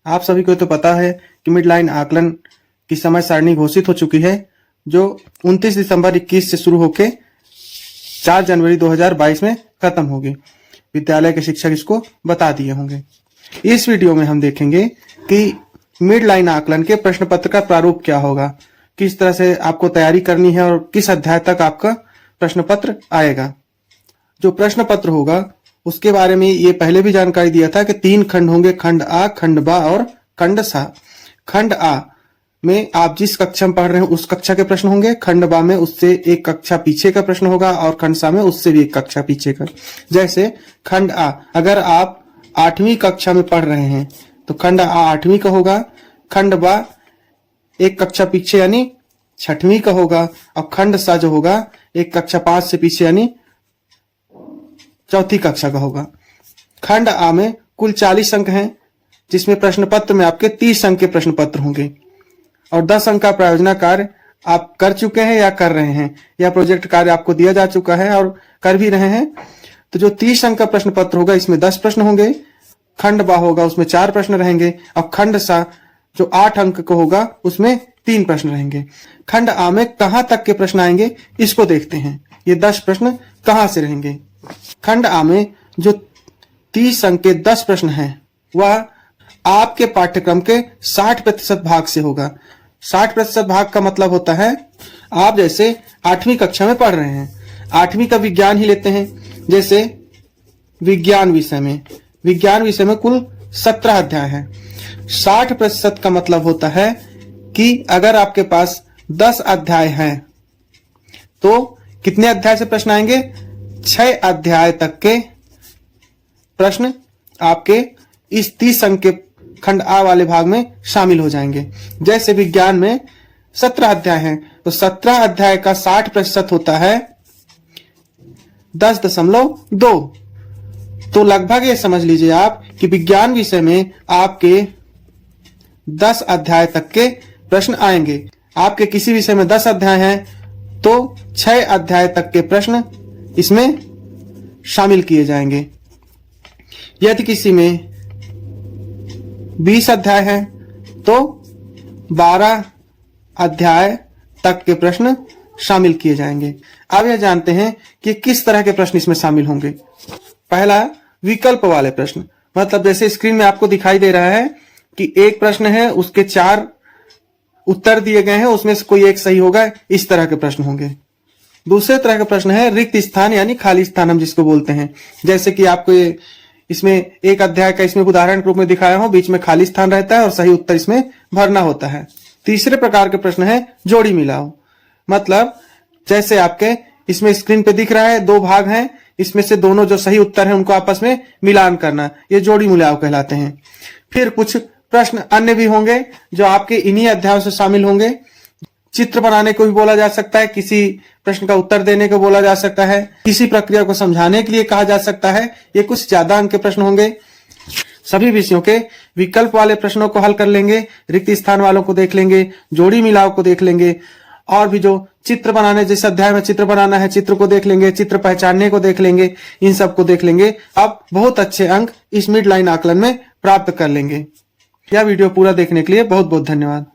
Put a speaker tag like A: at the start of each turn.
A: आप सभी को तो पता है कि मिड लाइन आकलन की समय सारणी घोषित हो चुकी है, जो 29 दिसंबर 21 से शुरू होकर 4 जनवरी 2022 में खत्म होगी। विद्यालय के शिक्षक इसको बता दिए होंगे। इस वीडियो में हम देखेंगे कि मिड लाइन आकलन के प्रश्न पत्र का प्रारूप क्या होगा, किस तरह से आपको तैयारी करनी है और किस अध्याय तक आपका प्रश्न पत्र आएगा। जो प्रश्न पत्र होगा उसके बारे में ये पहले भी जानकारी दिया था कि 3 खंड होंगे, खंड आ, खंड बा और खंड सा। खंड आ में आप जिस कक्षा में पढ़ रहे हैं उस कक्षा के प्रश्न होंगे, खंड बा में उससे एक कक्षा पीछे का प्रश्न होगा और खंड सा में उससे भी एक कक्षा पीछे का। जैसे खंड आ, अगर आप 8वीं कक्षा में पढ़ रहे हैं तो खंड आ 8वीं का होगा, खंड बा एक कक्षा पीछे यानी 6वीं का होगा और खंड सा जो होगा एक कक्षा 5 से पीछे यानी 4थी कक्षा का होगा। खंड आ में कुल 40 अंक हैं, जिसमें प्रश्न पत्र में आपके 30 अंक के प्रश्न पत्र होंगे और 10 अंक का प्रायोजना कार्य आप कर चुके हैं या कर रहे हैं, या प्रोजेक्ट कार्य आपको दिया जा चुका है और कर भी रहे हैं। तो जो 30 अंक का प्रश्न पत्र होगा इसमें 10 प्रश्न होंगे, खंड बा होगा उसमें 4 प्रश्न रहेंगे और खंड सा जो 8 अंक का होगा उसमें 3 प्रश्न रहेंगे। खंड आ में कहां तक के प्रश्न आएंगे इसको देखते हैं, ये 10 प्रश्न कहां से रहेंगे। खंड आ में जो 30 अंक के 10 प्रश्न हैं वह आपके पाठ्यक्रम के 60% भाग से होगा। 60% भाग का मतलब होता है, आप जैसे 8वीं कक्षा में पढ़ रहे हैं, 8वीं का विज्ञान ही लेते हैं। जैसे विज्ञान विषय में कुल 17 अध्याय हैं। 60% का मतलब होता है कि अगर आपके पास 10 अध्याय हैं तो कितने अध्याय से प्रश्न आएंगे, 6 अध्याय तक के प्रश्न आपके इस 30 अंक के खंड आ वाले भाग में शामिल हो जाएंगे। जैसे विज्ञान में 17 अध्याय हैं तो 17 अध्याय का 60% होता है 10.2। तो लगभग ये समझ लीजिए आप कि विज्ञान विषय में आपके 10 अध्याय तक के प्रश्न आएंगे। आपके किसी विषय में 10 अध्याय हैं तो 6 अध्याय तक के प्रश्न इसमें शामिल किए जाएंगे। यदि किसी में 20 अध्याय हैं तो 12 अध्याय तक के प्रश्न शामिल किए जाएंगे। अब यह जानते हैं कि किस तरह के प्रश्न इसमें शामिल होंगे। पहला, विकल्प वाले प्रश्न, मतलब जैसे स्क्रीन में आपको दिखाई दे रहा है कि एक प्रश्न है, उसके 4 उत्तर दिए गए हैं, उसमें से कोई एक सही होगा, इस तरह के प्रश्न होंगे। दूसरे तरह का प्रश्न है रिक्त स्थान यानी खाली स्थान हम जिसको बोलते हैं। जैसे कि आपको इसमें एक अध्याय का इसमें उदाहरण के रूप में दिखाया हूं, बीच में खाली स्थान रहता है और सही उत्तर इसमें भरना होता है। तीसरे प्रकार के प्रश्न है जोड़ी मिलाओ, मतलब जैसे आपके इसमें स्क्रीन पे दिख रहा है 2 भाग हैं, इसमें से दोनों जो सही उत्तर है उनको आपस में मिलान करना, ये जोड़ी मिलाओ कहलाते हैं। फिर कुछ प्रश्न अन्य भी होंगे जो आपके इन्हीं अध्यायों से शामिल होंगे। चित्र बनाने को भी बोला जा सकता है, किसी प्रश्न का उत्तर देने को बोला जा सकता है, किसी प्रक्रिया को समझाने के लिए कहा जा सकता है। ये कुछ ज्यादा अंक के प्रश्न होंगे। सभी विषयों के विकल्प वाले प्रश्नों को हल कर लेंगे, रिक्त स्थान वालों को देख लेंगे, जोड़ी मिलाव को देख लेंगे, और भी जो चित्र बनाने, जिस अध्याय में चित्र बनाना है चित्र को देख लेंगे, चित्र पहचानने को देख लेंगे, इन सब को देख लेंगे। अब बहुत अच्छे अंक इस मिड लाइन आकलन में प्राप्त कर लेंगे। यह वीडियो पूरा देखने के लिए बहुत बहुत धन्यवाद।